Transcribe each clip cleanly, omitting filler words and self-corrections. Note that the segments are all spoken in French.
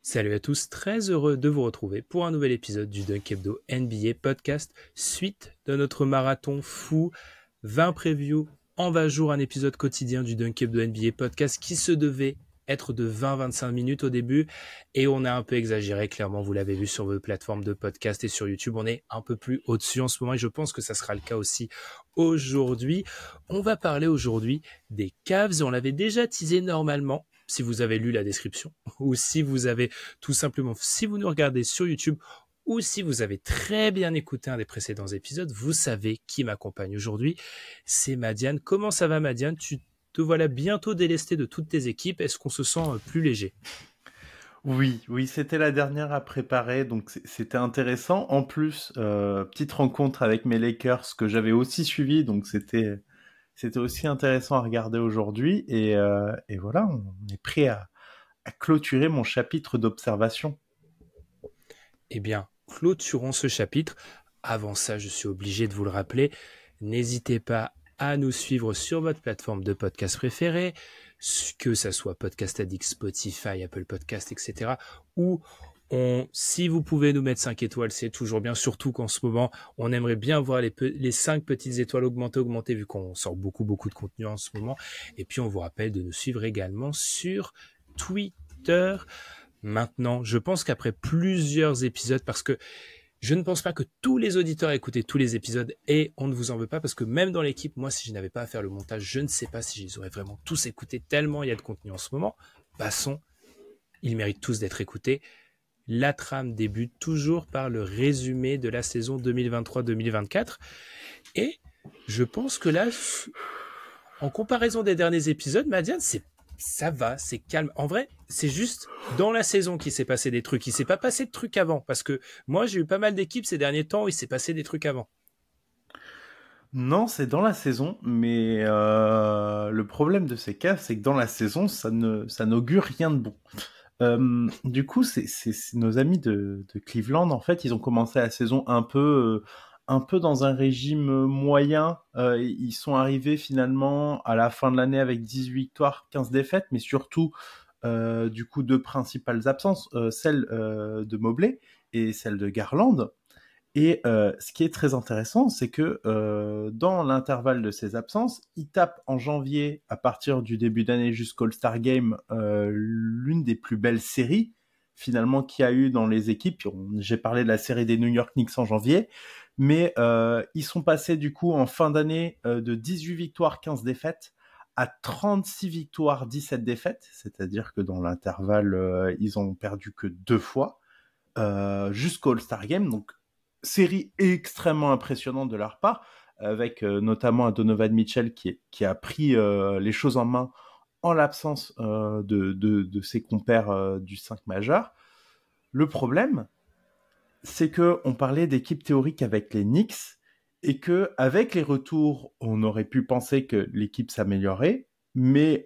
Salut à tous, très heureux de vous retrouver pour un nouvel épisode du Dunk Hebdo NBA Podcast, suite de notre marathon fou, 20 previews en 20 jours, un épisode quotidien du Dunk Hebdo NBA Podcast qui se devait être de 20-25 minutes au début et on a un peu exagéré, clairement vous l'avez vu sur vos plateformes de podcast et sur YouTube, on est un peu plus au-dessus en ce moment et je pense que ça sera le cas aussi aujourd'hui. On va parler aujourd'hui des Cavs, on l'avait déjà teasé normalement si vous avez lu la description ou si vous avez tout simplement, si vous nous regardez sur YouTube ou si vous avez très bien écouté un des précédents épisodes, vous savez qui m'accompagne aujourd'hui. C'est Madiane. Comment ça va, Madiane? Tu te voilà bientôt délesté de toutes tes équipes. Est-ce qu'on se sent plus léger? Oui, c'était la dernière à préparer, donc c'était intéressant. En plus, petite rencontre avec mes Lakers que j'avais aussi suivi, donc c'était aussi intéressant à regarder aujourd'hui. Et voilà, on est prêt à clôturer mon chapitre d'observation. Eh bien, clôturons ce chapitre. Avant ça, je suis obligé de vous le rappeler. N'hésitez pas à nous suivre sur votre plateforme de podcast préférée, que ça soit Podcast Addict, Spotify, Apple Podcast, etc. Ou si vous pouvez nous mettre 5 étoiles, c'est toujours bien, surtout qu'en ce moment, on aimerait bien voir les 5 petites étoiles augmenter, vu qu'on sort beaucoup de contenu en ce moment. Et puis, on vous rappelle de nous suivre également sur Twitter. Maintenant, je pense qu'après plusieurs épisodes, parce que je ne pense pas que tous les auditeurs aient écouté tous les épisodes et on ne vous en veut pas parce que même dans l'équipe, moi, si je n'avais pas à faire le montage, je ne sais pas si je les aurais vraiment tous écoutés tellement il y a de contenu en ce moment. Passons, ils méritent tous d'être écoutés. La trame débute toujours par le résumé de la saison 2023-2024 et je pense que là, en comparaison des derniers épisodes, Madiane, ça va, c'est calme. En vrai, c'est juste dans la saison qu'il s'est passé des trucs. Il s'est pas passé de trucs avant. Parce que moi, j'ai eu pas mal d'équipes ces derniers temps où il s'est passé des trucs avant. Non, c'est dans la saison, mais le problème de ces cas, c'est que dans la saison, ça n'augure rien de bon. Du coup, c'est nos amis de Cleveland, en fait, ils ont commencé la saison un peu dans un régime moyen. Ils sont arrivés finalement à la fin de l'année avec 18 victoires, 15 défaites, mais surtout, du coup, deux principales absences, celle de Mobley et celle de Garland. Et ce qui est très intéressant, c'est que dans l'intervalle de ces absences, il tape en janvier, à partir du début d'année jusqu'au All-Star Game, l'une des plus belles séries finalement qu'il y a eu dans les équipes. J'ai parlé de la série des New York Knicks en janvier, mais ils sont passés du coup en fin d'année de 18 victoires, 15 défaites à 36 victoires, 17 défaites, c'est-à-dire que dans l'intervalle, ils ont perdu que 2 fois jusqu'au All-Star Game. Donc série extrêmement impressionnante de leur part, avec notamment un Donovan Mitchell qui a pris les choses en main en l'absence de ses compères du 5 majeur. Le problème, c'est que on parlait d'équipe théorique avec les Knicks et que avec les retours, on aurait pu penser que l'équipe s'améliorait, mais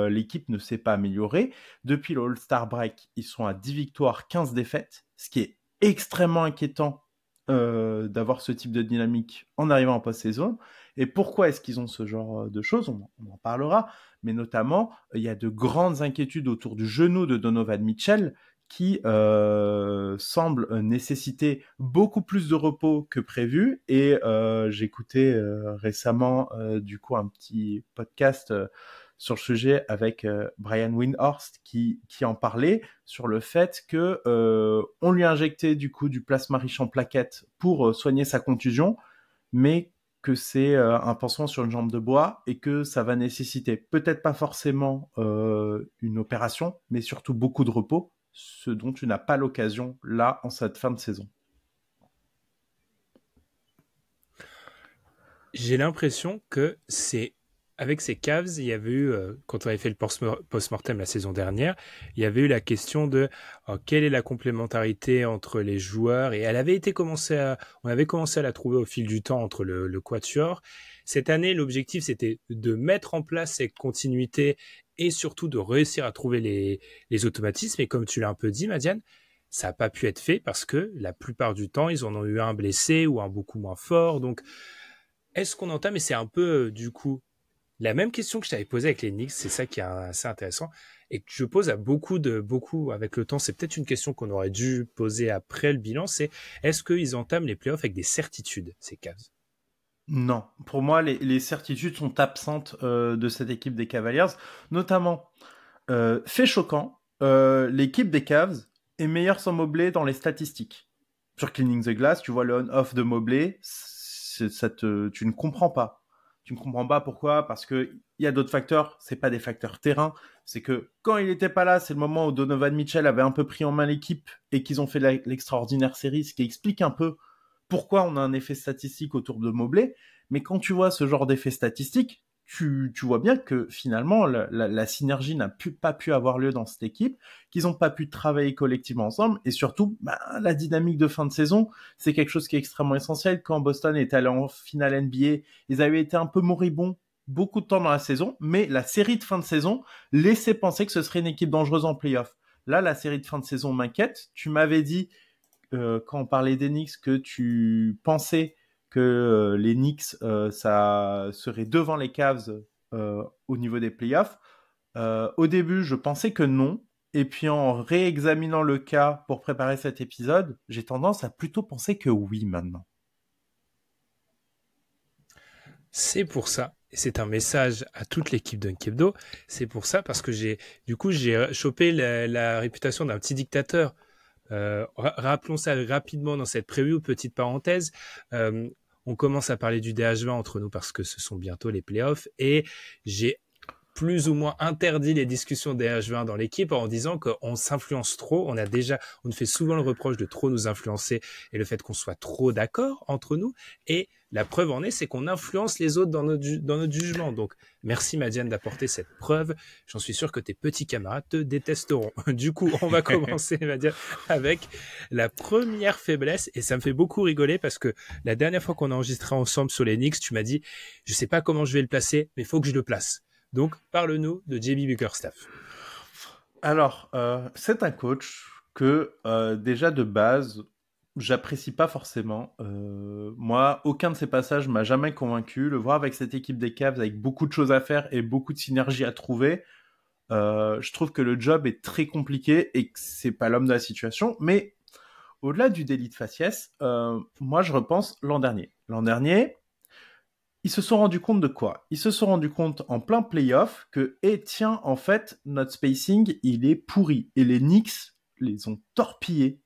l'équipe ne s'est pas améliorée. Depuis le All-Star Break, ils sont à 10 victoires, 15 défaites, ce qui est extrêmement inquiétant d'avoir ce type de dynamique en arrivant en post-saison. Et pourquoi est-ce qu'ils ont ce genre de choses, on en parlera, mais notamment, il y a de grandes inquiétudes autour du genou de Donovan Mitchell, qui semble nécessiter beaucoup plus de repos que prévu. Et j'écoutais récemment du coup un petit podcast sur le sujet avec Brian Windhorst qui en parlait sur le fait que on lui a injecté du coup du plasma riche en plaquettes pour soigner sa contusion, mais que c'est un pansement sur une jambe de bois et que ça va nécessiter peut-être pas forcément une opération, mais surtout beaucoup de repos, ce dont tu n'as pas l'occasion là en cette fin de saison. J'ai l'impression que avec ces Cavs, il y avait eu, quand on avait fait le post-mortem la saison dernière, il y avait eu la question de quelle est la complémentarité entre les joueurs et on avait commencé à la trouver au fil du temps entre le quatuor. Cette année, l'objectif, c'était de mettre en place cette continuité et surtout de réussir à trouver les automatismes. Et comme tu l'as un peu dit, Madiane, ça n'a pas pu être fait parce que la plupart du temps, ils en ont eu un blessé ou un beaucoup moins fort. Donc, est-ce qu'on entame, et c'est un peu du coup La même question que je t'avais posée avec les Knicks, c'est ça qui est assez intéressant, et que je pose à beaucoup avec le temps, c'est peut-être une question qu'on aurait dû poser après le bilan, c'est est-ce qu'ils entament les playoffs avec des certitudes, ces Cavs? Non, pour moi, les certitudes sont absentes de cette équipe des Cavaliers, notamment, fait choquant, l'équipe des Cavs est meilleure sans Mobley dans les statistiques. Sur Cleaning the Glass, tu vois le on-off de Mobley, tu ne comprends pas. Tu ne comprends pas pourquoi, parce que il y a d'autres facteurs, c'est pas des facteurs terrain, c'est que quand il était pas là, c'est le moment où Donovan Mitchell avait un peu pris en main l'équipe et qu'ils ont fait l'extraordinaire série, ce qui explique un peu pourquoi on a un effet statistique autour de Mobley. Mais quand tu vois ce genre d'effet statistique, tu vois bien que finalement la synergie n'a pas pu avoir lieu dans cette équipe, qu'ils n'ont pas pu travailler collectivement ensemble, et surtout la dynamique de fin de saison, c'est quelque chose qui est extrêmement essentiel. Quand Boston est allé en finale NBA, ils avaient été un peu moribonds beaucoup de temps dans la saison, mais la série de fin de saison laissait penser que ce serait une équipe dangereuse en playoff. Là, la série de fin de saison m'inquiète. Tu m'avais dit quand on parlait des Knicks que tu pensais que les Knicks ça serait devant les Cavs au niveau des playoffs. Au début, je pensais que non. Et puis en réexaminant le cas pour préparer cet épisode, j'ai tendance à plutôt penser que oui maintenant. C'est pour ça, et c'est un message à toute l'équipe d'Unkebdo, c'est pour ça parce que j'ai chopé la réputation d'un petit dictateur. Rappelons ça rapidement dans cette preview, petite parenthèse. On commence à parler du DH20 entre nous parce que ce sont bientôt les playoffs et j'ai plus ou moins interdit les discussions DH20 dans l'équipe en disant qu'on s'influence trop. On nous fait souvent le reproche de trop nous influencer et le fait qu'on soit trop d'accord entre nous. Et la preuve en est, c'est qu'on influence les autres dans notre jugement. Donc, merci Madiane d'apporter cette preuve. J'en suis sûr que tes petits camarades te détesteront. Du coup, on va commencer, Madiane, avec la première faiblesse. Et ça me fait beaucoup rigoler parce que la dernière fois qu'on a enregistré ensemble sur les Knicks, tu m'as dit, je sais pas comment je vais le placer, mais il faut que je le place. Donc, parle-nous de JB Bickerstaff. Alors, c'est un coach que déjà de base, j'apprécie pas forcément. Moi, aucun de ses passages m'a jamais convaincu. Le voir avec cette équipe des Cavs, avec beaucoup de choses à faire et beaucoup de synergie à trouver, je trouve que le job est très compliqué et que c'est pas l'homme de la situation. Mais au-delà du délit de faciès, moi, je repense l'an dernier. L'an dernier, ils se sont rendus compte de quoi? Ils se sont rendus compte en plein playoff que, tiens, en fait, notre spacing, il est pourri. Et les Knicks les ont torpillés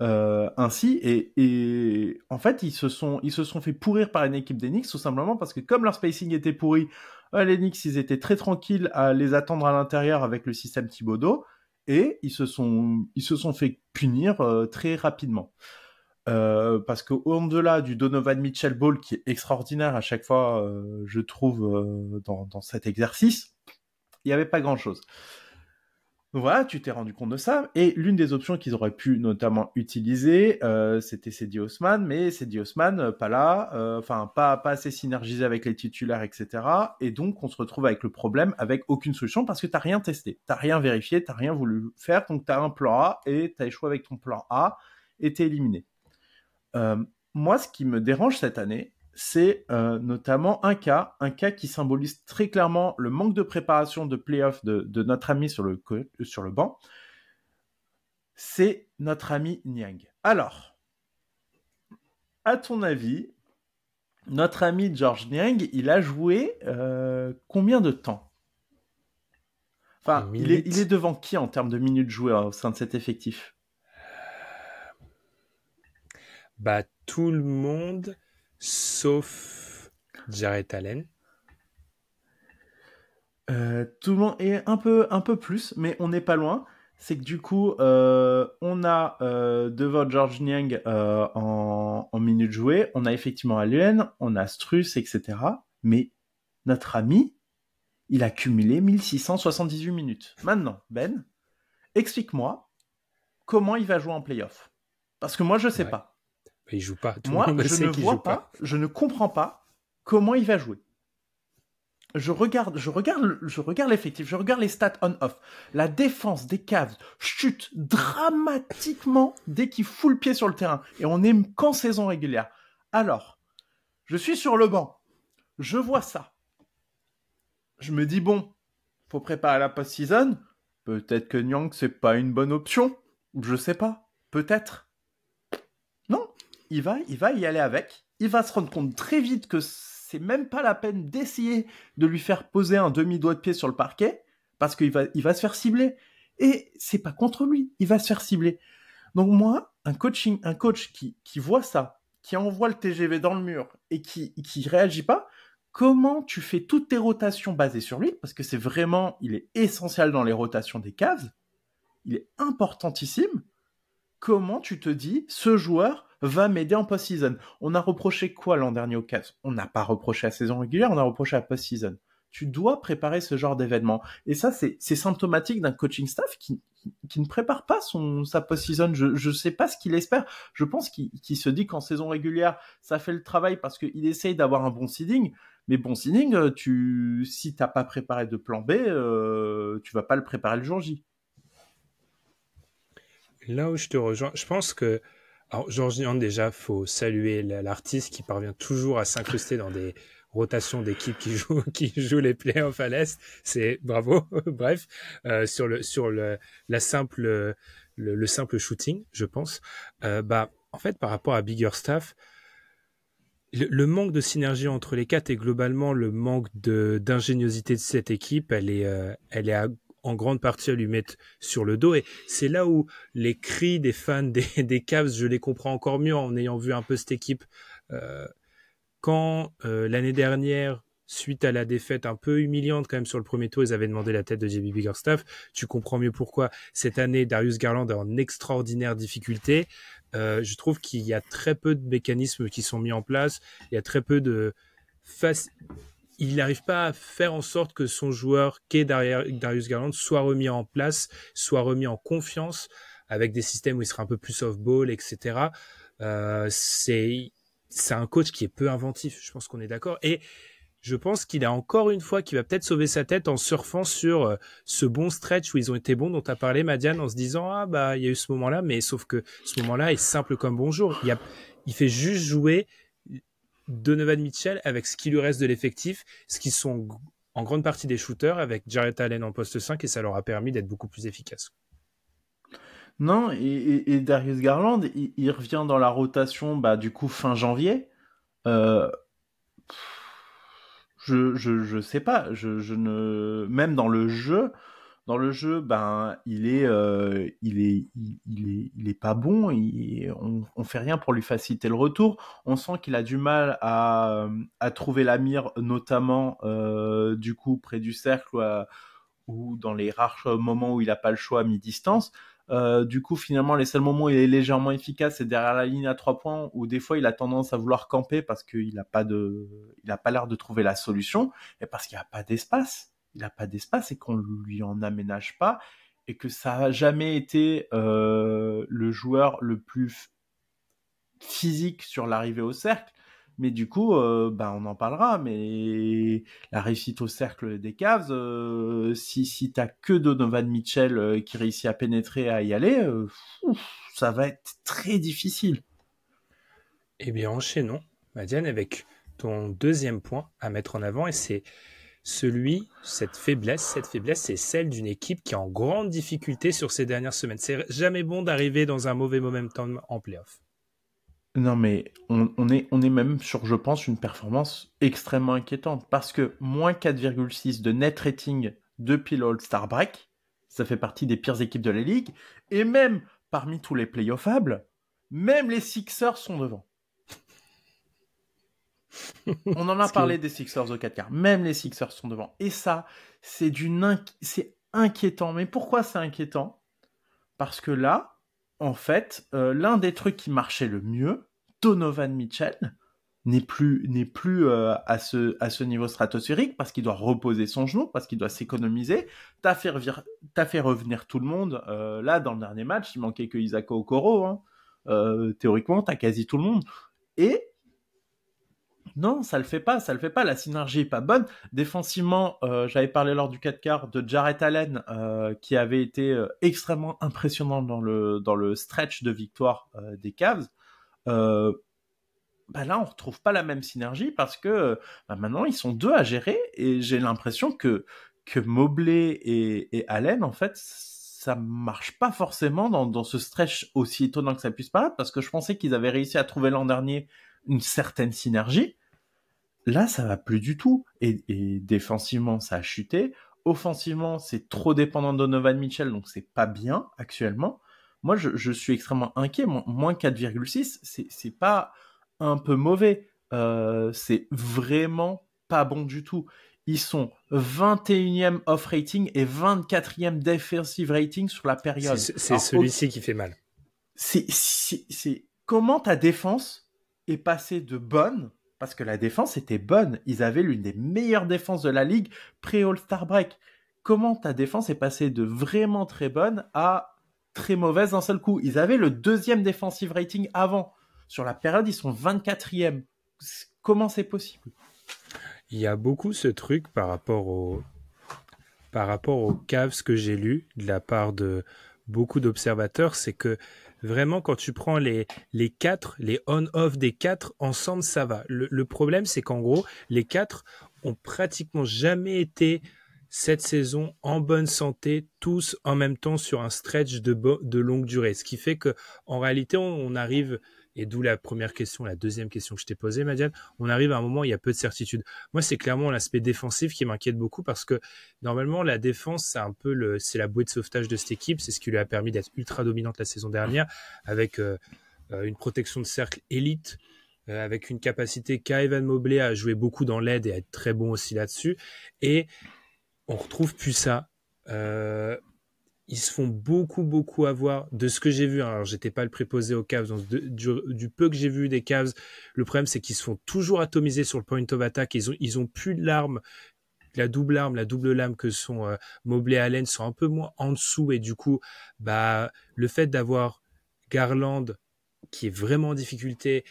ainsi. Et en fait, ils se sont fait pourrir par une équipe des Knicks, tout simplement parce que comme leur spacing était pourri, les Knicks, ils étaient très tranquilles à les attendre à l'intérieur avec le système Thibodeau. Et ils se sont fait punir très rapidement. Parce qu'au-delà du Donovan Mitchell Ball qui est extraordinaire à chaque fois, je trouve, dans cet exercice, il n'y avait pas grand-chose. Donc voilà, tu t'es rendu compte de ça. Et l'une des options qu'ils auraient pu notamment utiliser, c'était Cedi Osman, mais Cedi Osman, pas là, pas assez synergisé avec les titulaires, etc. Et donc, on se retrouve avec le problème, avec aucune solution, parce que t'as rien testé, t'as rien vérifié, t'as rien voulu faire, donc t'as un plan A, et t'as échoué avec ton plan A, et t'es éliminé. Moi, ce qui me dérange cette année, c'est notamment un cas qui symbolise très clairement le manque de préparation de play-off de notre ami sur le banc. C'est notre ami Niang. Alors, à ton avis, notre ami Georges Niang, il a joué combien de temps? Enfin, il est devant qui en termes de minutes jouées au sein de cet effectif? Tout le monde, sauf Jarrett Allen. Tout le monde est un peu plus, mais on n'est pas loin. C'est que du coup, on a devant Georges Niang en minutes jouées, on a effectivement Allen, on a Strus, etc. Mais notre ami, il a cumulé 1678 minutes. Maintenant, Ben, explique-moi comment il va jouer en playoff. Parce que moi, je sais pas. Il joue pas. Moi, je ne vois pas, je ne comprends pas comment il va jouer. Je regarde l'effectif, je regarde les stats on-off. La défense des Cavs chute dramatiquement dès qu'il fout le pied sur le terrain. Et on n'est qu'en saison régulière. Alors, je suis sur le banc. Je vois ça. je me dis, bon, faut préparer la post-season. Peut-être que Niang, c'est pas une bonne option. Je sais pas. Peut-être. Non, il va y aller avec. Il va se rendre compte très vite que c'est même pas la peine d'essayer de lui faire poser un demi-doigt de pied sur le parquet, parce qu'il va se faire cibler. Et c'est pas contre lui, il va se faire cibler. Donc moi, un coach qui voit ça, qui envoie le TGV dans le mur et qui réagit pas, comment tu fais toutes tes rotations basées sur lui, parce que c'est vraiment, il est essentiel dans les rotations des Cavs, il est importantissime. Comment tu te dis, ce joueur va m'aider en post-season? On a reproché quoi l'an dernier aux Cavs? On n'a pas reproché la saison régulière, on a reproché la post-season. Tu dois préparer ce genre d'événement. Et ça, c'est symptomatique d'un coaching staff qui ne prépare pas sa post-season. Je sais pas ce qu'il espère. Je pense qu'il se dit qu'en saison régulière, ça fait le travail parce qu'il essaye d'avoir un bon seeding. Mais bon seeding, si t'as pas préparé de plan B, tu vas pas le préparer le jour J. Là où je te rejoins, je pense que, alors Georges Niang, déjà, faut saluer l'artiste qui parvient toujours à s'incruster dans des rotations d'équipes qui jouent les playoffs à l'Est. C'est bravo. Bref, sur la simple, le simple shooting, je pense. En fait, par rapport à Biggerstaff, le manque de synergie entre les quatre et globalement le manque d'ingéniosité de cette équipe, elle est en grande partie à lui mettre sur le dos. Et c'est là où les cris des fans des Cavs, je les comprends encore mieux en ayant vu un peu cette équipe. Quand l'année dernière, suite à la défaite un peu humiliante quand même sur le premier tour, ils avaient demandé la tête de JB Biggerstaff, tu comprends mieux pourquoi. Cette année, Darius Garland est en extraordinaire difficulté. Je trouve qu'il y a très peu de mécanismes qui sont mis en place. Il y a très peu de il n'arrive pas à faire en sorte que son joueur, qu'est Darius Garland, soit remis en place, soit remis en confiance avec des systèmes où il sera un peu plus off-ball, etc. C'est un coach qui est peu inventif, je pense qu'on est d'accord. Et je pense qu'il a encore une fois, qu'il va peut-être sauver sa tête en surfant sur ce bon stretch où ils ont été bons, dont tu as parlé, Madiane, en se disant, il y a eu ce moment-là, mais sauf que ce moment-là est simple comme bonjour. Il fait juste jouer Donovan Mitchell avec ce qui lui reste de l'effectif, ce qui sont en grande partie des shooters, avec Jarrett Allen en poste 5, et ça leur a permis d'être beaucoup plus efficaces. Non, et Darius Garland, il revient dans la rotation, du coup, fin janvier. Je sais pas, je ne, même dans le jeu, il est pas bon. On fait rien pour lui faciliter le retour. On sent qu'il a du mal à trouver la mire, notamment du coup près du cercle ou dans les rares moments où il a pas le choix à mi-distance. Du coup, finalement, les seuls moments où il est légèrement efficace, c'est derrière la ligne à 3 points, où des fois, il a tendance à vouloir camper parce qu'il n'a pas l'air de trouver la solution, et parce qu'il n'y a pas d'espace. Il n'a pas d'espace et qu'on lui en aménage pas, et que ça n'a jamais été le joueur le plus physique sur l'arrivée au cercle. Mais du coup, on en parlera. Mais la réussite au cercle des Cavs, si t'as que Donovan Mitchell qui réussit à pénétrer, à y aller, ça va être très difficile. Eh bien, enchaînons, Madiane, avec ton deuxième point à mettre en avant, et c'est cette faiblesse, c'est celle d'une équipe qui est en grande difficulté sur ces dernières semaines. C'est jamais bon d'arriver dans un mauvais momentum en playoff. Non, mais on est même sur, je pense, une performance extrêmement inquiétante. Parce que moins 4,6 de net rating depuis le All-Star Break, ça fait partie des pires équipes de la ligue. Et même parmi tous les playoffables, même les Sixers sont devant. On en a parlé des Sixers au 4 quarts. Même les Sixers sont devant. Et ça, c'est inquiétant. Mais pourquoi c'est inquiétant? Parce que là, en fait, l'un des trucs qui marchait le mieux, Donovan Mitchell, n'est plus à ce niveau stratosphérique parce qu'il doit reposer son genou, parce qu'il doit s'économiser. T'as fait revenir tout le monde. Là, dans le dernier match, il manquait que Isaac Okoro. Hein. Théoriquement, t'as quasi tout le monde. Et non, ça le fait pas. La synergie est pas bonne. Défensivement, j'avais parlé lors du 4 quarts de Jarrett Allen, qui avait été extrêmement impressionnant dans le stretch de victoire des Cavs. bah là, on retrouve pas la même synergie parce que maintenant, ils sont deux à gérer et j'ai l'impression que Mobley et Allen, en fait, ça marche pas forcément dans ce stretch aussi étonnant que ça puisse paraître parce que je pensais qu'ils avaient réussi à trouver l'an dernier une certaine synergie. Là, ça va plus du tout. Et défensivement, ça a chuté. Offensivement, c'est trop dépendant de Donovan Mitchell, donc c'est pas bien actuellement. Moi, je suis extrêmement inquiet. Moins 4,6, c'est pas un peu mauvais. C'est vraiment pas bon du tout. Ils sont 21e off rating et 24e defensive rating sur la période. C'est celui-ci qui fait mal. C'est comment ta défense est passée de bonne, parce que la défense était bonne. Ils avaient l'une des meilleures défenses de la ligue pré-All-Star Break. Comment ta défense est passée de vraiment très bonne à très mauvaise d'un seul coup? Ils avaient le 2e defensive rating avant. Sur la période, ils sont 24e. Comment c'est possible? Il y a beaucoup ce truc par rapport aux Cavs que j'ai lu de la part de beaucoup d'observateurs, c'est que vraiment quand tu prends les 4, les on-off des 4, ensemble ça va. Le problème c'est qu'en gros, les 4 ont pratiquement jamais été cette saison en bonne santé, tous en même temps sur un stretch de longue durée. Ce qui fait que en réalité, on arrive, et d'où la deuxième question que je t'ai posée, Madiane, on arrive à un moment où il y a peu de certitude. Moi, c'est clairement l'aspect défensif qui m'inquiète beaucoup parce que normalement, la défense, c'est la bouée de sauvetage de cette équipe. C'est ce qui lui a permis d'être ultra dominante la saison dernière avec une protection de cercle élite, avec une capacité qu'a Evan Mobley à jouer beaucoup dans l'aide et à être très bon aussi là-dessus. Et on retrouve plus ça. Ils se font beaucoup avoir de ce que j'ai vu. Alors, j'étais pas le préposé aux Cavs. Donc du peu que j'ai vu des Cavs, le problème, c'est qu'ils se font toujours atomiser sur le point of attack. Ils ont plus de l'arme. La double lame que sont Mobley et Allen sont un peu moins en dessous. Et du coup, le fait d'avoir Garland qui est vraiment en difficulté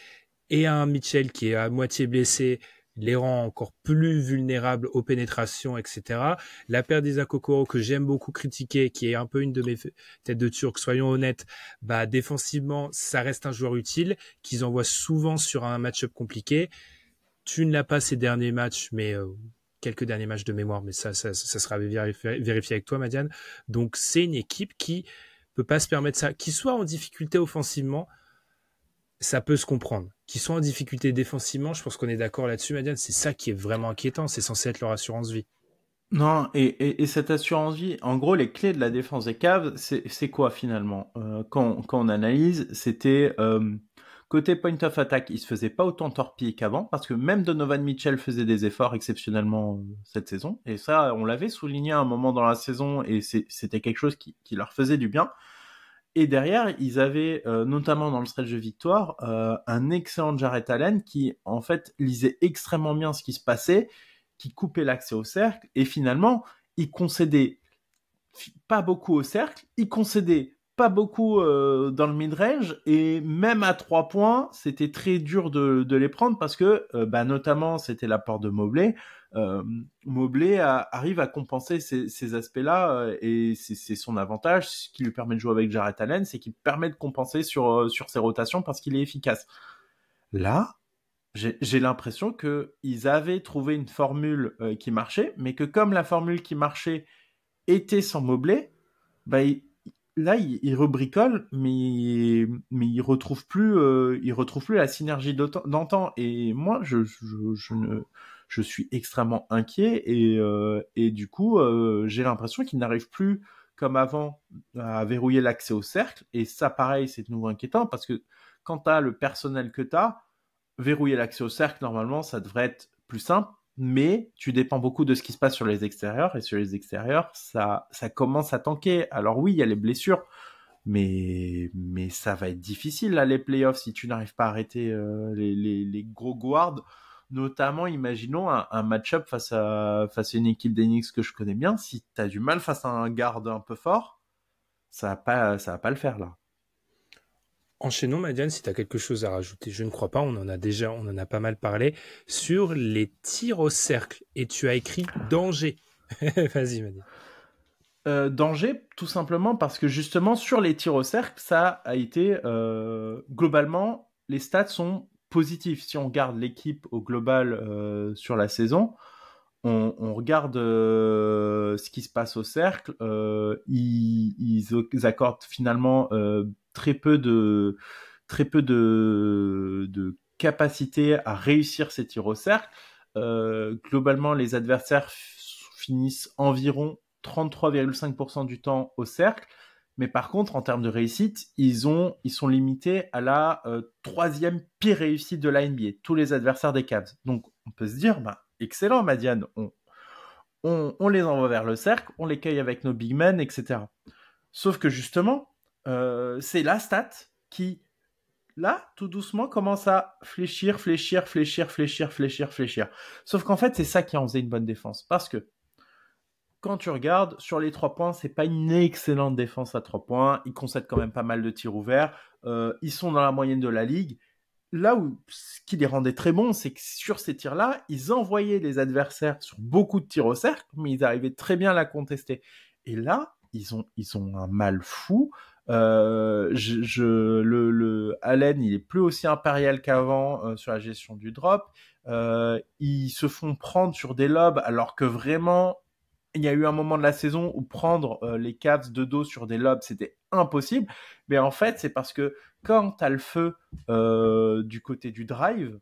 et un Mitchell qui est à moitié blessé les rend encore plus vulnérables aux pénétrations, etc. La paire d'Isaac Okoro, que j'aime beaucoup critiquer, qui est un peu une de mes têtes de turc, soyons honnêtes, défensivement, ça reste un joueur utile, qu'ils envoient souvent sur un match-up compliqué. Tu ne l'as pas ces derniers matchs, mais quelques derniers matchs de mémoire, mais ça sera vérifié avec toi, Madiane. Donc, c'est une équipe qui peut pas se permettre ça. Qui soit en difficulté offensivement, ça peut se comprendre. Qu'ils soient en difficulté défensivement, je pense qu'on est d'accord là-dessus, Madiane, c'est ça qui est vraiment inquiétant, c'est censé être leur assurance-vie. Non, et cette assurance-vie, en gros, les clés de la défense des Cavs, c'est quoi finalement? Quand on analyse, c'était côté point of attack, il se faisait pas autant torpiller qu'avant, parce que même Donovan Mitchell faisait des efforts exceptionnellement cette saison, et ça, on l'avait souligné à un moment dans la saison, et c'était quelque chose qui leur faisait du bien. Et derrière, ils avaient, notamment dans le stretch de victoire, un excellent Jarrett Allen qui, en fait, lisait extrêmement bien ce qui se passait, qui coupait l'accès au cercle, et finalement, il concédait pas beaucoup au cercle, il concédait pas beaucoup dans le mid-range, et même à 3 points, c'était très dur de les prendre parce que, notamment, c'était l'apport de Mobley. Mobley arrive à compenser ces aspects-là et c'est son avantage, ce qui lui permet de jouer avec Jarrett Allen, c'est qu'il permet de compenser sur ses rotations parce qu'il est efficace. Là, j'ai l'impression qu'ils avaient trouvé une formule qui marchait, mais que comme la formule qui marchait était sans Mobley, là il rebricole, mais il retrouve plus la synergie d'antan. Et moi, je suis extrêmement inquiet et du coup, j'ai l'impression qu'il n'arrive plus comme avant à verrouiller l'accès au cercle. Et ça, pareil, c'est de nouveau inquiétant parce que quand t'as le personnel que t'as, verrouiller l'accès au cercle, normalement, ça devrait être plus simple. Mais tu dépends beaucoup de ce qui se passe sur les extérieurs, et sur les extérieurs, ça commence à tanker. Alors oui, il y a les blessures, mais ça va être difficile là, les playoffs, si tu n'arrives pas à arrêter les gros guards. Notamment, imaginons un match-up face à une équipe d'Enix que je connais bien. Si tu as du mal face à un garde un peu fort, ça va pas le faire là. Enchaînons, Madiane, si tu as quelque chose à rajouter. Je ne crois pas, on en a pas mal parlé, sur les tirs au cercle. Et tu as écrit danger. Vas-y, Madiane. Danger, tout simplement parce que justement, sur les tirs au cercle, ça a été globalement, les stats sont positif. Si on regarde l'équipe au global sur la saison, on regarde ce qui se passe au cercle. Ils accordent finalement très peu de capacité à réussir ces tirs au cercle. Globalement, les adversaires finissent environ 33,5% du temps au cercle. Mais par contre, en termes de réussite, ils sont limités à la troisième pire réussite de la NBA, tous les adversaires des Cavs. Donc, on peut se dire, excellent, Madiane, on les envoie vers le cercle, on les cueille avec nos big men, etc. Sauf que justement, c'est la stat qui, là, tout doucement, commence à fléchir. Sauf qu'en fait, c'est ça qui en faisait une bonne défense. Parce que quand tu regardes, sur les 3 points, c'est pas une excellente défense à 3 points. Ils concèdent quand même pas mal de tirs ouverts. Ils sont dans la moyenne de la ligue. Là où ce qui les rendait très bons, c'est que sur ces tirs-là, ils envoyaient les adversaires sur beaucoup de tirs au cercle, mais ils arrivaient très bien à la contester. Et là, ils ont un mal fou. Allen, il est plus aussi impérial qu'avant sur la gestion du drop. Ils se font prendre sur des lobes, alors que vraiment, il y a eu un moment de la saison où prendre les Cavs de dos sur des lobes, c'était impossible. Mais en fait, c'est parce que quand tu as le feu du côté du drive,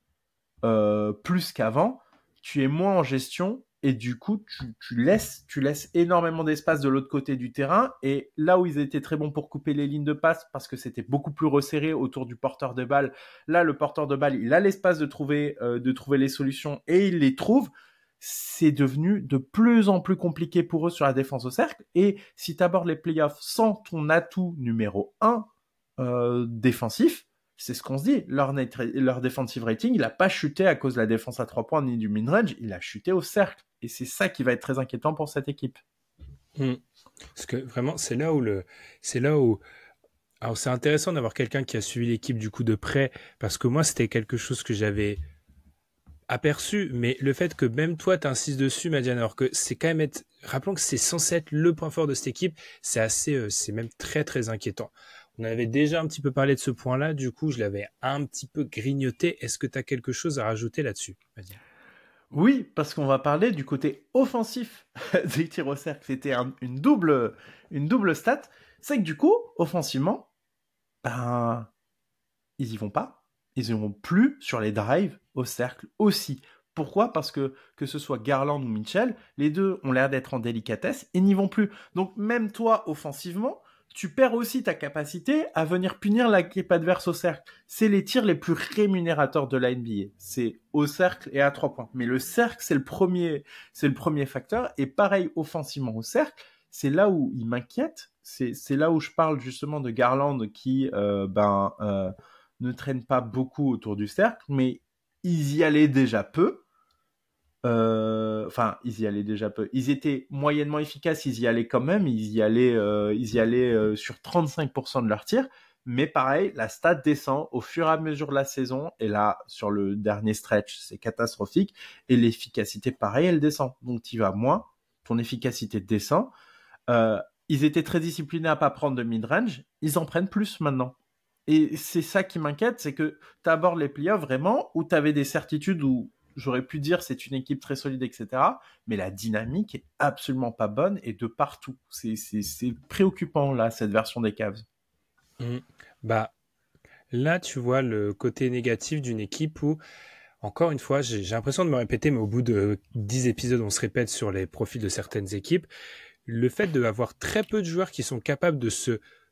plus qu'avant, tu es moins en gestion et du coup, tu laisses énormément d'espace de l'autre côté du terrain. Et là où ils étaient très bons pour couper les lignes de passe, parce que c'était beaucoup plus resserré autour du porteur de balle, là, le porteur de balle, il a l'espace de trouver les solutions et il les trouve. C'est devenu de plus en plus compliqué pour eux sur la défense au cercle. Et si tu abordes les playoffs sans ton atout numéro 1 défensif, c'est ce qu'on se dit. Leur defensive rating, il n'a pas chuté à cause de la défense à 3 points ni du mid-range, il a chuté au cercle. Et c'est ça qui va être très inquiétant pour cette équipe. Parce que vraiment, c'est là où alors c'est intéressant d'avoir quelqu'un qui a suivi l'équipe du coup de près, parce que moi c'était quelque chose que j'avais aperçu, mais le fait que même toi t'insistes dessus, Madiane, alors que c'est quand même rappelons que c'est censé être le point fort de cette équipe, c'est même très très inquiétant. On avait déjà un petit peu parlé de ce point-là, du coup je l'avais un petit peu grignoté. Est-ce que tu as quelque chose à rajouter là-dessus, Madiane? Oui, parce qu'on va parler du côté offensif des tirs au cercle. C'était une double stat. C'est que du coup, offensivement, ils y vont pas. Ils y vont plus sur les drives au cercle aussi. Pourquoi ? Parce que ce soit Garland ou Mitchell, les deux ont l'air d'être en délicatesse et n'y vont plus. Donc même toi, offensivement, tu perds aussi ta capacité à venir punir l'équipe adverse au cercle. C'est les tirs les plus rémunérateurs de la NBA. C'est au cercle et à 3 points. Mais le cercle, c'est le premier facteur. Et pareil, offensivement au cercle, c'est là où il m'inquiète. C'est là où je parle justement de Garland qui, ne traîne pas beaucoup autour du cercle, mais ils y allaient déjà peu. Ils y allaient déjà peu. Ils étaient moyennement efficaces, ils y allaient quand même. Ils y allaient sur 35% de leurs tirs. Mais pareil, la stat descend au fur et à mesure de la saison. Et là, sur le dernier stretch, c'est catastrophique. Et l'efficacité, pareil, elle descend. Donc, tu vas moins. Ton efficacité descend. Ils étaient très disciplinés à pas prendre de mid-range. Ils en prennent plus maintenant. Et c'est ça qui m'inquiète, c'est que tu abordes les playoffs vraiment où tu avais des certitudes où j'aurais pu dire c'est une équipe très solide, etc. Mais la dynamique est absolument pas bonne et de partout. C'est préoccupant, là, cette version des Cavs. Là, tu vois le côté négatif d'une équipe où, encore une fois, j'ai l'impression de me répéter, mais au bout de 10 épisodes, on se répète sur les profils de certaines équipes. Le fait d'avoir très peu de joueurs qui sont capables de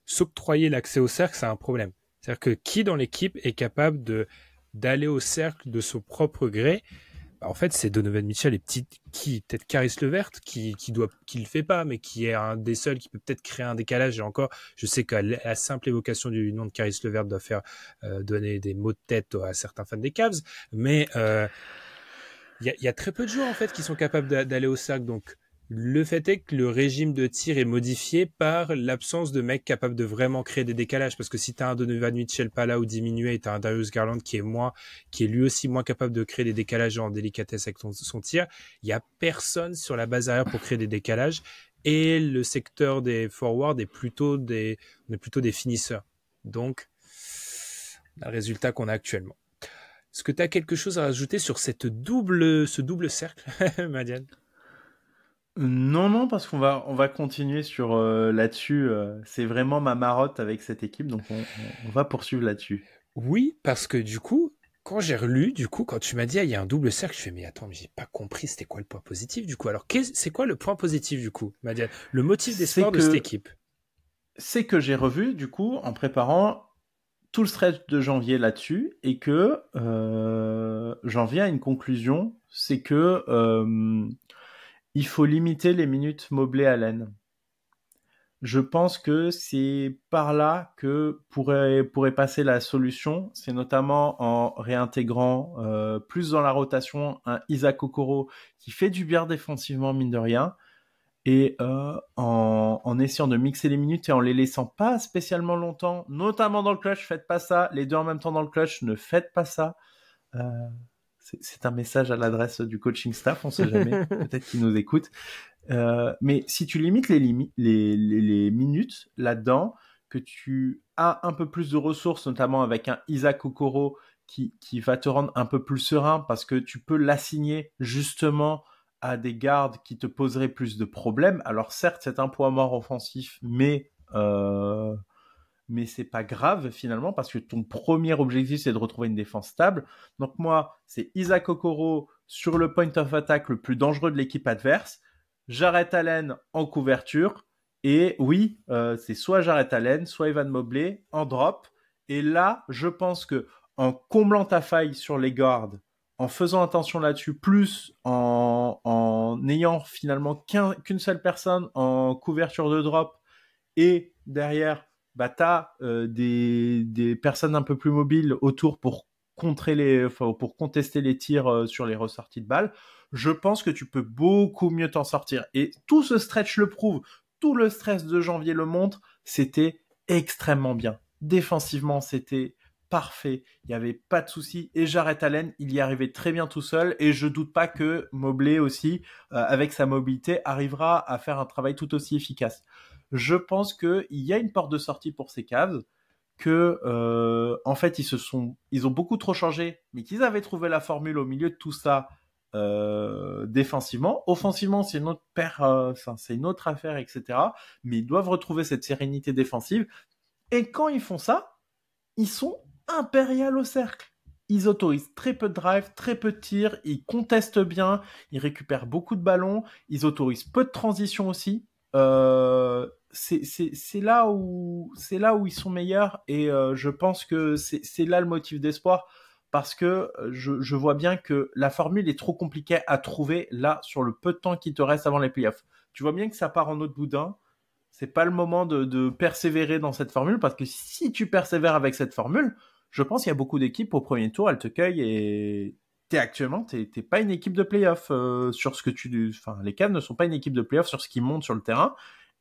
s'octroyer l'accès au cercle, c'est un problème. C'est-à-dire que qui dans l'équipe est capable d'aller au cercle de son propre gré? En fait, c'est Donovan Mitchell et peut-être Caris LeVert qui le fait pas, mais qui est un des seuls qui peut peut-être créer un décalage. Et encore, je sais que la simple évocation du nom de Caris LeVert doit faire donner des maux de tête à certains fans des Cavs, mais il y a très peu de joueurs en fait qui sont capables d'aller au cercle. Donc le fait est que le régime de tir est modifié par l'absence de mecs capables de vraiment créer des décalages. Parce que si tu as un Donovan Mitchell pas là ou diminué, et tu as un Darius Garland qui est lui aussi moins capable de créer des décalages en délicatesse avec son tir, il y a personne sur la base arrière pour créer des décalages. Et le secteur des forwards est plutôt des finisseurs. Donc, le résultat qu'on a actuellement. Est-ce que tu as quelque chose à rajouter sur ce double cercle, Madiane? Non, parce on va continuer sur là-dessus. C'est vraiment ma marotte avec cette équipe, donc on va poursuivre là-dessus. Oui, parce que du coup, quand j'ai relu, du coup, quand tu m'as dit, ah, il y a un double cercle, je fais, mais attends, mais j'ai pas compris, c'était quoi le point positif, du coup? Alors, c'est quoi le point positif, du coup, Madiane? Le motif C'est d'espoir de cette que équipe? c'est que j'ai revu du coup en préparant tout le stretch de janvier là-dessus et que j'en viens à une conclusion, c'est que il faut limiter les minutes Mobley-Allen. Je pense que c'est par là que pourrait passer la solution. C'est notamment en réintégrant plus dans la rotation un Isaac Okoro qui fait du bien défensivement, mine de rien, et en essayant de mixer les minutes et en les laissant pas spécialement longtemps, notamment dans le clutch. Faites pas ça. Les deux en même temps dans le clutch, ne faites pas ça. Euh, c'est un message à l'adresse du coaching staff, on sait jamais. Peut-être qu'ils nous écoutent. Mais si tu limites les minutes là-dedans, que tu as un peu plus de ressources, notamment avec un Isaac Okoro qui va te rendre un peu plus serein parce que tu peux l'assigner justement à des gardes qui te poseraient plus de problèmes. Alors certes, c'est un poids mort offensif, mais c'est pas grave finalement parce que ton premier objectif c'est de retrouver une défense stable. Donc moi, c'est Isaac Okoro sur le point of attack le plus dangereux de l'équipe adverse. Jarrett Allen en couverture. Et oui, c'est soit Jarrett Allen, soit Evan Mobley en drop. Et là, je pense que en comblant ta faille sur les guards, en faisant attention là-dessus, plus en n'ayant finalement qu'une seule personne en couverture de drop, et derrière, bah, tu as des personnes un peu plus mobiles autour pour pour contester les tirs sur les ressorties de balles, je pense que tu peux beaucoup mieux t'en sortir. Et tout ce stretch le prouve, tout le stress de janvier le montre, c'était extrêmement bien. Défensivement, c'était parfait, il n'y avait pas de souci. Et Jarrett Allen, il y arrivait très bien tout seul. Et je doute pas que Mobley aussi, avec sa mobilité, arrivera à faire un travail tout aussi efficace. Je pense qu'il y a une porte de sortie pour ces Cavs, que en fait ils ont beaucoup trop changé, mais qu'ils avaient trouvé la formule au milieu de tout ça défensivement. Offensivement, c'est c'est une autre affaire, etc. Mais ils doivent retrouver cette sérénité défensive. Et quand ils font ça, ils sont impériaux au cercle. Ils autorisent très peu de drive, très peu de tirs, ils contestent bien, ils récupèrent beaucoup de ballons, ils autorisent peu de transition aussi. C'est là où ils sont meilleurs et je pense que c'est là le motif d'espoir parce que je vois bien que la formule est trop compliquée à trouver là sur le peu de temps qui te reste avant les playoffs. Tu vois bien que ça part en autre boudin. C'est pas le moment de persévérer dans cette formule parce que si tu persévères avec cette formule, je pense qu'il y a beaucoup d'équipes au premier tour, elles te cueillent et t'es pas une équipe de playoff sur ce que les Cavs ne sont pas une équipe de playoff sur ce qui monte sur le terrain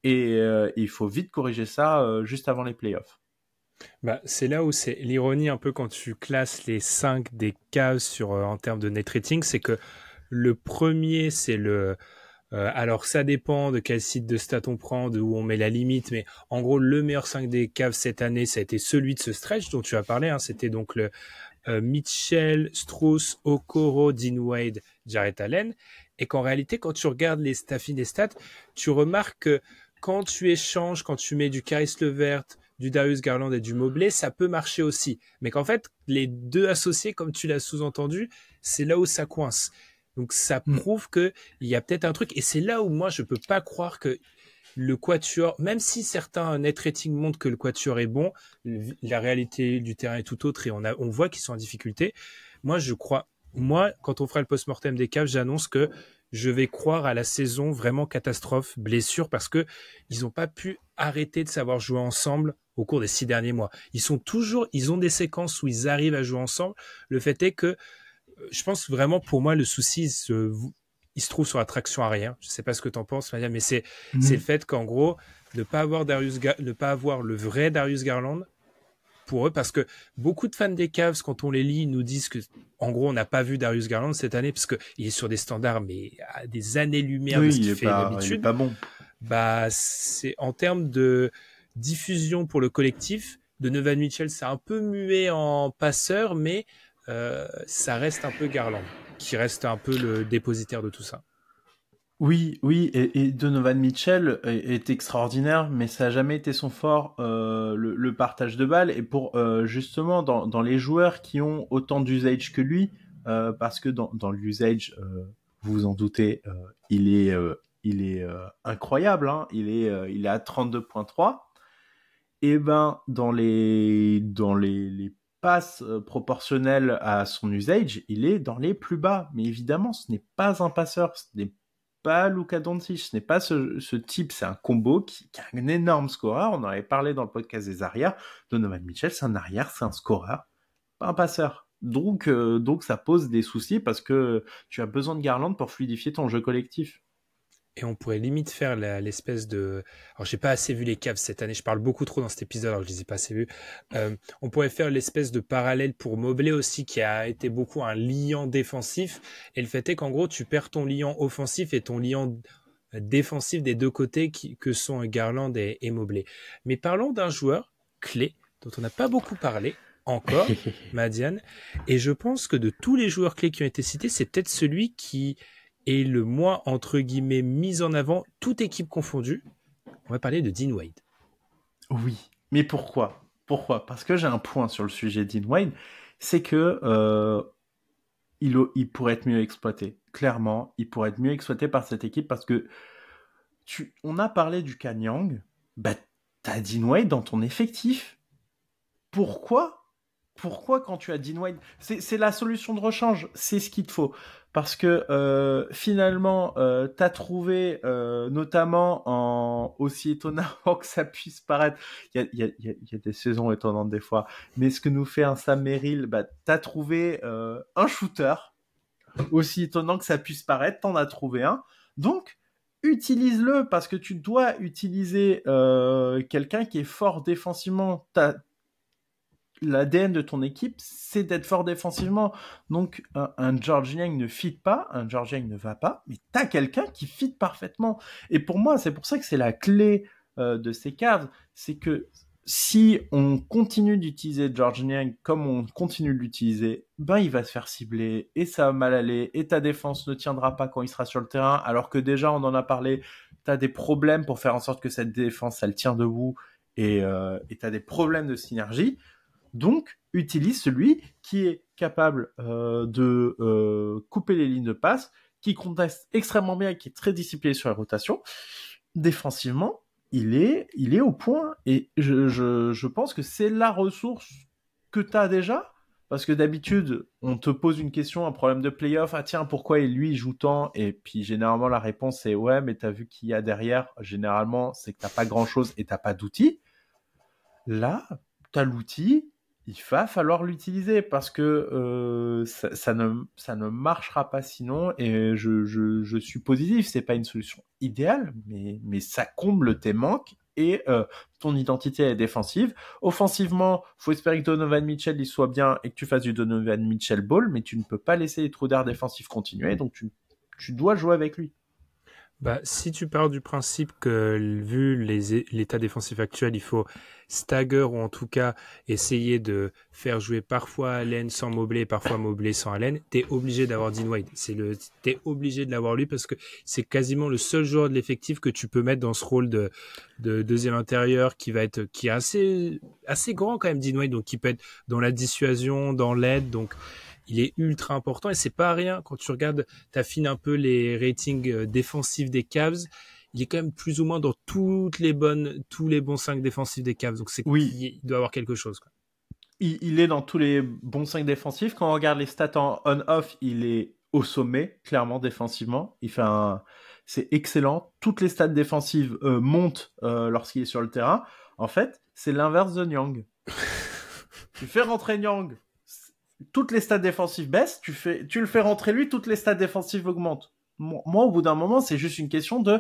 et il faut vite corriger ça juste avant les playoffs. Bah, c'est là où c'est l'ironie un peu quand tu classes les 5 des Cavs en termes de net rating, c'est que le premier, c'est alors ça dépend de quel site de stats on prend, de où on met la limite, mais en gros le meilleur 5 des Cavs cette année, ça a été celui de ce stretch dont tu as parlé, hein. C'était donc le Mitchell, Strauss, Okoro, Dean Wade, Jarrett Allen, et qu'en réalité quand tu regardes les staffing des stats, tu remarques que quand tu échanges, quand tu mets du Caris LeVert, du Darius Garland et du Mobley, ça peut marcher aussi, mais qu'en fait les deux associés, comme tu l'as sous-entendu, c'est là où ça coince. Donc ça prouve que il y a peut-être un truc, et c'est là où moi je peux pas croire que le quatuor, même si certains net ratings montrent que le quatuor est bon, la réalité du terrain est tout autre et on voit qu'ils sont en difficulté. Moi quand on fera le post-mortem des Cavs, j'annonce que je vais croire à la saison vraiment catastrophe, blessure, parce que ils ont pas pu arrêter de savoir jouer ensemble au cours des 6 derniers mois. Ils ont des séquences où ils arrivent à jouer ensemble. Le fait est que je pense vraiment, pour moi, le souci, il se trouve sur la traction arrière. Je sais pas ce que t'en penses, Madia, mais c'est le fait qu'en gros, ne pas avoir le vrai Darius Garland pour eux, parce que beaucoup de fans des Cavs, quand on les lit, nous disent que, en gros, on n'a pas vu Darius Garland cette année, parce que il est sur des standards, mais à des années-lumière de ce qu'il fait d'habitude. Il est pas bon. Bah, c'est en termes de diffusion pour le collectif, Donovan Mitchell, c'est un peu muet en passeur, mais ça reste un peu Garland, qui reste un peu le dépositaire de tout ça. Oui, et Donovan Mitchell est extraordinaire, mais ça n'a jamais été son fort, le partage de balles. Et pour justement, dans les joueurs qui ont autant d'usage que lui, parce que dans l'usage, vous vous en doutez, il est incroyable, hein, il est à 32,3. Et ben, dans les passes proportionnelles à son usage, il est dans les plus bas. Mais évidemment, ce n'est pas un passeur, ce n'est pas Luka Doncic, ce n'est pas ce type, c'est un combo qui est un énorme scoreur. On en avait parlé dans le podcast des arrières. Donovan Mitchell, c'est un arrière, c'est un scoreur, pas un passeur. Donc ça pose des soucis parce que tu as besoin de Garland pour fluidifier ton jeu collectif. Et on pourrait limite faire l'espèce de... Alors, j'ai pas assez vu les Cavs cette année. Je parle beaucoup trop dans cet épisode, alors que je les ai pas assez vus. On pourrait faire l'espèce de parallèle pour Mobley aussi, qui a été beaucoup un liant défensif. Et le fait est qu'en gros, tu perds ton liant offensif et ton liant défensif des deux côtés que sont Garland et Mobley. Mais parlons d'un joueur clé dont on n'a pas beaucoup parlé encore, Madiane. Et je pense que de tous les joueurs clés qui ont été cités, c'est peut-être celui qui est le moins, entre guillemets, mis en avant, toute équipe confondue. On va parler de Dean Wade. Oui, mais pourquoi ? Parce que j'ai un point sur le sujet de Dean Wade, c'est que il pourrait être mieux exploité. Clairement, il pourrait être mieux exploité par cette équipe parce que on a parlé du Kanyang, bah t'as Dean Wade dans ton effectif. Pourquoi quand tu as Dean Wade, c'est la solution de rechange, c'est ce qu'il te faut. Parce que finalement, t'as trouvé, notamment aussi étonnant que ça puisse paraître, il y a des saisons étonnantes des fois, mais ce que nous fait un Sam Merrill, bah, t'as trouvé un shooter, aussi étonnant que ça puisse paraître, t'en as trouvé un. Donc, utilise-le, parce que tu dois utiliser quelqu'un qui est fort défensivement. L'ADN de ton équipe, c'est d'être fort défensivement. Donc, un George Niang ne fit pas, un George Niang ne va pas, mais t'as quelqu'un qui fit parfaitement. Et pour moi, c'est pour ça que c'est la clé de ces Cavs, c'est que si on continue d'utiliser George Niang comme on continue de l'utiliser, ben il va se faire cibler et ça va mal aller et ta défense ne tiendra pas quand il sera sur le terrain, alors que déjà on en a parlé, t'as des problèmes pour faire en sorte que cette défense elle tient debout et t'as des problèmes de synergie. Donc, utilise celui qui est capable de couper les lignes de passe, qui conteste extrêmement bien, qui est très discipliné sur la rotation. Défensivement, il est au point. Et je pense que c'est la ressource que tu as déjà. Parce que d'habitude, on te pose une question, un problème de playoff. Ah tiens, pourquoi lui, il joue tant ? Et puis généralement, la réponse est ouais, mais t'as vu qu'il y a derrière. Généralement, c'est que t'as pas grand-chose et t'as pas d'outils. Là, t'as l'outil. Il va falloir l'utiliser parce que ça ne marchera pas sinon. Et je suis positif, c'est pas une solution idéale, mais ça comble tes manques et ton identité est défensive. Offensivement, faut espérer que Donovan Mitchell il soit bien et que tu fasses du Donovan Mitchell ball, mais tu ne peux pas laisser les trous d'air défensifs continuer, donc tu dois jouer avec lui. Bah, si tu pars du principe que, vu l'état défensif actuel, il faut stagger ou en tout cas essayer de faire jouer parfois Allen sans Mobley, parfois Mobley sans Allen, t'es obligé d'avoir Dean Wade. T'es obligé de l'avoir lui parce que c'est quasiment le seul joueur de l'effectif que tu peux mettre dans ce rôle de deuxième intérieur qui est assez grand quand même, Dean Wade, donc qui peut être dans la dissuasion, dans l'aide, donc il est ultra important et c'est pas rien quand tu regardes, t'affines un peu les ratings défensifs des Cavs, il est quand même plus ou moins dans tous les bons 5 défensifs des Cavs, donc il doit avoir quelque chose, quoi. Il est dans tous les bons 5 défensifs. Quand on regarde les stats en on-off, il est au sommet, clairement, défensivement. C'est excellent. Toutes les stats défensives montent lorsqu'il est sur le terrain. En fait, c'est l'inverse de Niang. Tu fais rentrer Niang, toutes les stats défensives baissent, tu le fais rentrer lui, toutes les stats défensives augmentent. Moi, au bout d'un moment, c'est juste une question de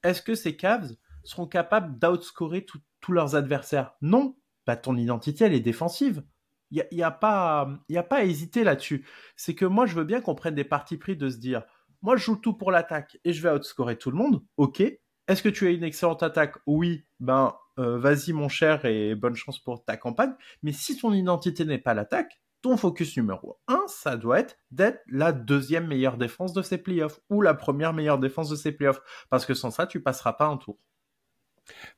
est-ce que ces Cavs seront capables d'outscorer tous leurs adversaires ? Non, bah, ton identité, elle est défensive. Il y a pas à hésiter là-dessus. C'est que moi, je veux bien qu'on prenne des partis pris de se dire moi, je joue tout pour l'attaque et je vais outscorer tout le monde. Ok. Est-ce que tu as une excellente attaque ? Oui. Ben, vas-y, mon cher, et bonne chance pour ta campagne. Mais si ton identité n'est pas l'attaque, ton focus numéro 1, ça doit être d'être la deuxième meilleure défense de ces playoffs ou la première meilleure défense de ces playoffs. Parce que sans ça, tu passeras pas un tour.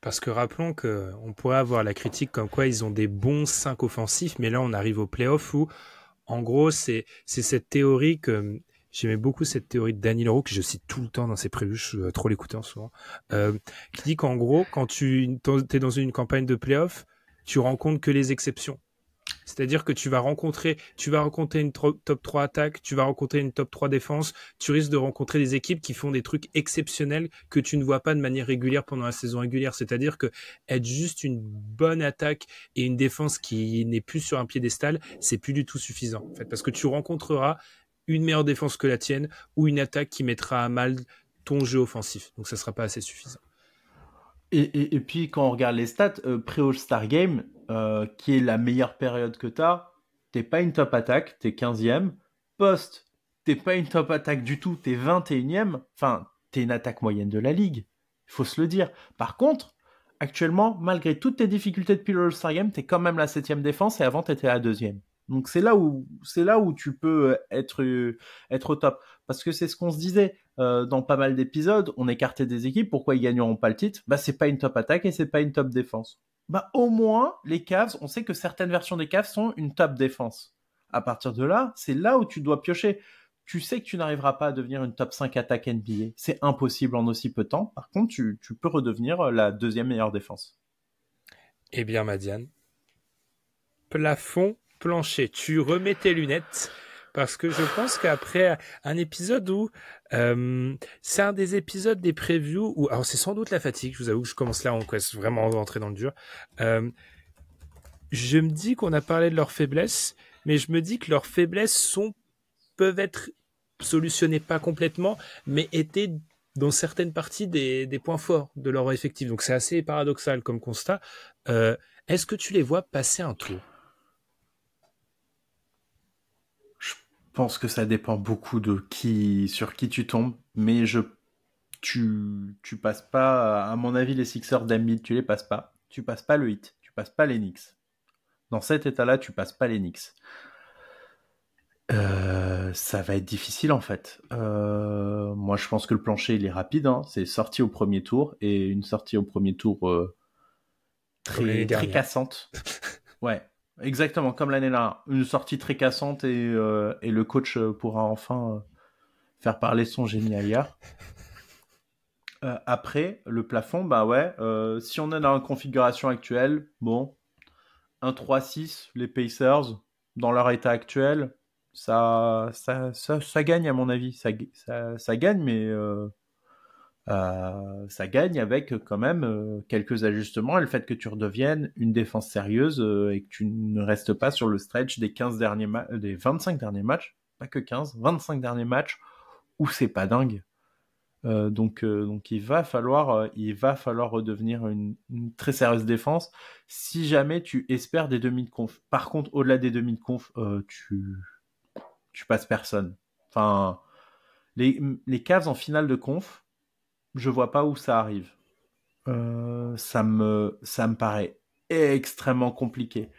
Parce que rappelons qu'on pourrait avoir la critique comme quoi ils ont des bons 5 offensifs, mais là on arrive au playoff où, en gros, c'est cette théorie que j'aimais beaucoup, cette théorie de Daniel Rowe, que je cite tout le temps dans ses prévues, je dois trop l'écouter en ce moment, qui dit qu'en gros, quand tu es dans une campagne de playoff, tu rencontres que les exceptions. C'est-à-dire que tu vas rencontrer une top 3 attaque, tu vas rencontrer une top 3 défense, tu risques de rencontrer des équipes qui font des trucs exceptionnels que tu ne vois pas de manière régulière pendant la saison régulière. C'est-à-dire que être juste une bonne attaque et une défense qui n'est plus sur un piédestal, c'est plus du tout suffisant. En fait, parce que tu rencontreras une meilleure défense que la tienne ou une attaque qui mettra à mal ton jeu offensif. Donc ça sera pas assez suffisant. Et puis quand on regarde les stats, pré-All-Star Game, qui est la meilleure période que t'es pas une top attaque, t'es 15e. Post, t'es pas une top attaque du tout, t'es 21e. Enfin, t'es une attaque moyenne de la ligue. Il faut se le dire. Par contre, actuellement, malgré toutes tes difficultés depuis le All-Star Game, t'es quand même la 7e défense et avant t'étais la 2e. Donc c'est là où tu peux être au top. Parce que c'est ce qu'on se disait dans pas mal d'épisodes, on écartait des équipes, pourquoi ils gagneront pas le titre? Bah c'est pas une top attaque et c'est pas une top défense. Bah au moins les Cavs, on sait que certaines versions des Cavs sont une top défense. À partir de là, c'est là où tu dois piocher. Tu sais que tu n'arriveras pas à devenir une top 5 attaque NBA. C'est impossible en aussi peu de temps. Par contre, tu peux redevenir la deuxième meilleure défense. Eh bien, Madiane, plafond, plancher, tu remets tes lunettes parce que je pense qu'après un épisode où c'est un des épisodes des previews où, alors c'est sans doute la fatigue, je vous avoue que je commence là on vraiment rentrer dans le dur. Je me dis qu'on a parlé de leurs faiblesses, mais je me dis que leurs faiblesses peuvent être solutionnées pas complètement, mais étaient dans certaines parties des points forts de leur effectif. Donc c'est assez paradoxal comme constat. Est-ce que tu les vois passer un tour? Je pense que ça dépend beaucoup sur qui tu tombes, mais tu passes pas, à mon avis, les Sixers d'Embiid, tu les passes pas. Tu passes pas le Heat, tu passes pas les Knicks. Dans cet état-là, tu passes pas les Knicks. Ça va être difficile en fait. Moi, je pense que le plancher il est rapide. Hein. C'est sorti au premier tour et une sortie au premier tour très cassante. Ouais, exactement comme l'année là. Une sortie très cassante et le coach pourra enfin faire parler son génie ailleurs. Après, le plafond, bah ouais. Si on est dans la configuration actuelle, bon, 1-3-6, les Pacers dans leur état actuel. Ça gagne à mon avis. Ça gagne, mais ça gagne avec quand même quelques ajustements et le fait que tu redeviennes une défense sérieuse et que tu ne restes pas sur le stretch des 15 derniers des 25 derniers matchs, pas que 15, 25 derniers matchs où c'est pas dingue. Donc il va falloir redevenir une très sérieuse défense si jamais tu espères des demi de conf. Par contre, au-delà des demi de conf, tu passes personne. Enfin, les Cavs en finale de conf, je vois pas où ça arrive. Ça me paraît extrêmement compliqué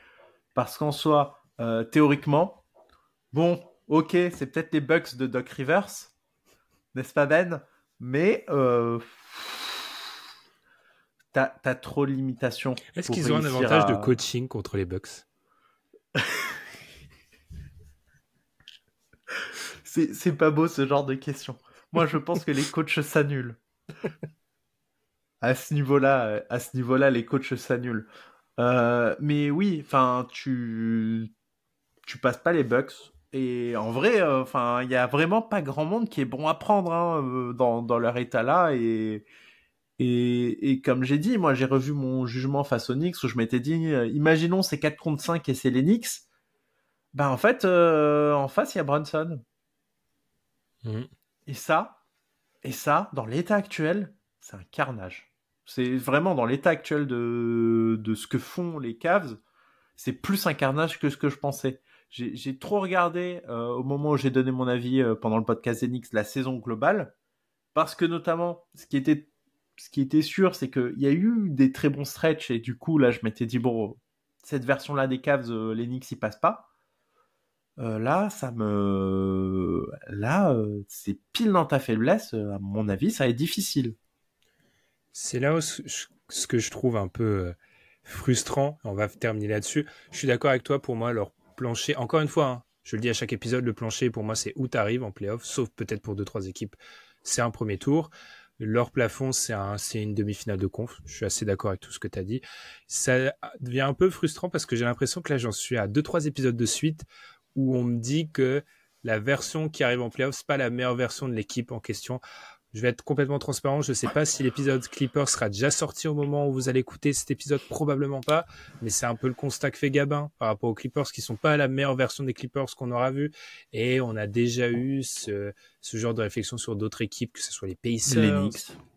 parce qu'en soi, théoriquement, bon, ok, c'est peut-être les Bucks de Doc Rivers, n'est-ce pas Ben? Mais t'as trop de limitations. Est-ce qu'ils ont un avantage de coaching contre les Bucks? C'est pas beau ce genre de questions. Moi, je pense que les coachs s'annulent. À ce niveau-là, les coachs s'annulent. Mais oui, enfin, tu passes pas les Bucks. Et en vrai, enfin, il y a vraiment pas grand monde qui est bon à prendre hein, dans leur état là. Et comme j'ai dit, moi j'ai revu mon jugement face aux Knicks où je m'étais dit, imaginons c'est 4 contre 5 et c'est les Knicks. Ben en fait, en face il y a Brunson. Et ça, dans l'état actuel, c'est un carnage. C'est vraiment dans l'état actuel de ce que font les Cavs, c'est plus un carnage que ce que je pensais. J'ai trop regardé au moment où j'ai donné mon avis pendant le podcast des Knicks la saison globale, parce que notamment, ce qui était sûr, c'est qu'il y a eu des très bons stretches et du coup, là, je m'étais dit, bon, cette version-là des Cavs, les Knicks, ils passent pas. c'est pile dans ta faiblesse. À mon avis, ça va être difficile. C'est là où ce que je trouve un peu frustrant. On va terminer là-dessus. Je suis d'accord avec toi. Pour moi, leur plancher, encore une fois, hein, je le dis à chaque épisode, le plancher, pour moi, c'est où tu arrives en playoff, sauf peut-être pour 2-3 équipes, c'est un premier tour. Leur plafond, c'est une demi-finale de conf. Je suis assez d'accord avec tout ce que tu as dit. Ça devient un peu frustrant parce que j'ai l'impression que là, j'en suis à 2-3 épisodes de suite où on me dit que la version qui arrive en playoff, c'est pas la meilleure version de l'équipe en question. Je vais être complètement transparent. Je ne sais pas si l'épisode Clippers sera déjà sorti au moment où vous allez écouter cet épisode. Probablement pas. Mais c'est un peu le constat que fait Gabin par rapport aux Clippers qui sont pas la meilleure version des Clippers qu'on aura vu. Et on a déjà eu ce genre de réflexion sur d'autres équipes, que ce soit les Pacers,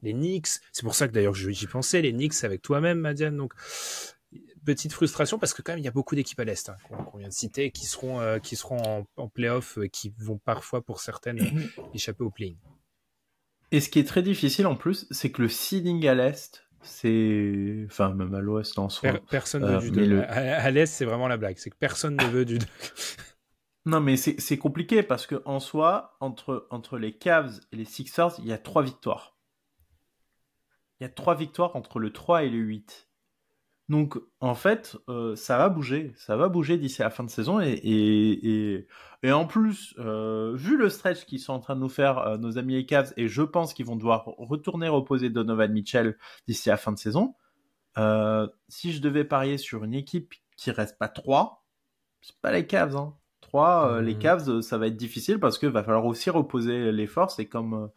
les Knicks. C'est pour ça que d'ailleurs j'y pensais, les Knicks avec toi-même, Madiane. Donc, petite frustration parce que quand même il y a beaucoup d'équipes à l'Est hein, qu'on vient de citer qui seront en play-off, qui vont parfois pour certaines échapper au play-in. Et ce qui est très difficile en plus, c'est que le seeding à l'Est, c'est... Enfin, même à l'Ouest en soi. Personne ne veut du 2. À l'Est, c'est vraiment la blague. C'est que personne ne veut du 2. Non, mais c'est compliqué parce que en soi, entre les Cavs et les Sixers, il y a 3 victoires. Il y a 3 victoires entre le 3 et le 8. Donc, en fait, ça va bouger d'ici la fin de saison. Et en plus, vu le stretch qu'ils sont en train de nous faire, nos amis les Cavs, et je pense qu'ils vont devoir retourner reposer Donovan Mitchell d'ici la fin de saison, si je devais parier sur une équipe qui reste pas 3, c'est pas les Cavs. Hein. 3, les Cavs, ça va être difficile parce qu'il va falloir aussi reposer les forces. Et comme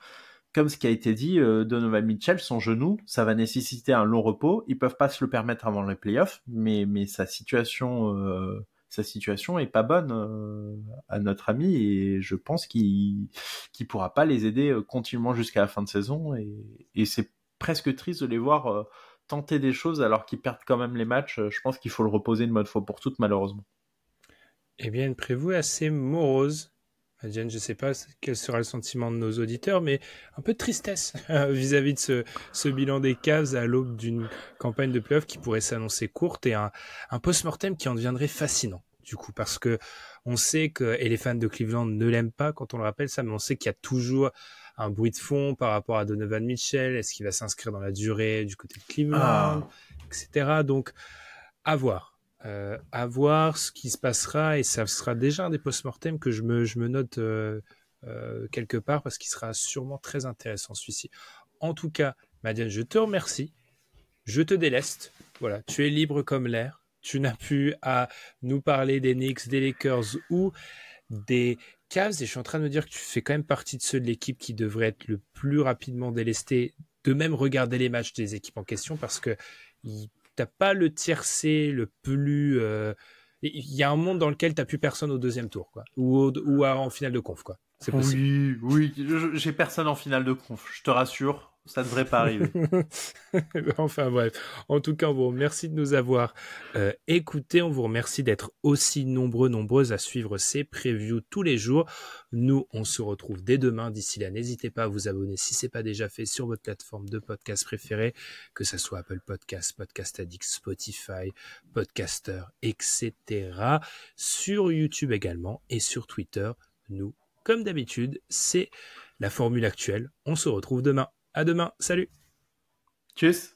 ce qui a été dit, Donovan Mitchell, son genou, ça va nécessiter un long repos. Ils peuvent pas se le permettre avant les playoffs, mais sa situation est pas bonne à notre ami et je pense qu'il pourra pas les aider continuellement jusqu'à la fin de saison et c'est presque triste de les voir tenter des choses alors qu'ils perdent quand même les matchs. Je pense qu'il faut le reposer une bonne fois pour toutes, malheureusement. Eh bien, une prévue assez morose. Diane, je ne sais pas quel sera le sentiment de nos auditeurs, mais un peu de tristesse vis-à-vis de ce bilan des Cavs à l'aube d'une campagne de playoff qui pourrait s'annoncer courte et un post-mortem qui en deviendrait fascinant, du coup, parce que on sait que, et les fans de Cleveland ne l'aiment pas quand on le rappelle ça, mais on sait qu'il y a toujours un bruit de fond par rapport à Donovan Mitchell. Est-ce qu'il va s'inscrire dans la durée du côté de Cleveland, etc. Donc, à voir. À voir ce qui se passera et ça sera déjà un des post-mortem que je me note quelque part parce qu'il sera sûrement très intéressant celui-ci. En tout cas, Madiane, je te remercie, je te déleste, voilà, tu es libre comme l'air, tu n'as plus à nous parler des Knicks, des Lakers ou des Cavs et je suis en train de me dire que tu fais quand même partie de ceux de l'équipe qui devraient être le plus rapidement délestés, de même regarder les matchs des équipes en question parce que t'as pas le tiercé le plus... Il y a un monde dans lequel t'as plus personne au deuxième tour, quoi. Ou en finale de conf, quoi. C'est possible. Oui, j'ai personne en finale de conf, je te rassure. Ça devrait pas arriver. Enfin bref. En tout cas, on vous remercie de nous avoir écoutés. On vous remercie d'être aussi nombreuses à suivre ces previews tous les jours. Nous, on se retrouve dès demain. D'ici là, n'hésitez pas à vous abonner si c'est pas déjà fait sur votre plateforme de podcast préférée, que ça soit Apple Podcasts, Podcast Addict, Spotify, Podcaster, etc. Sur YouTube également et sur Twitter. Nous, comme d'habitude, c'est la formule actuelle. On se retrouve demain. À demain, salut. Tchuss.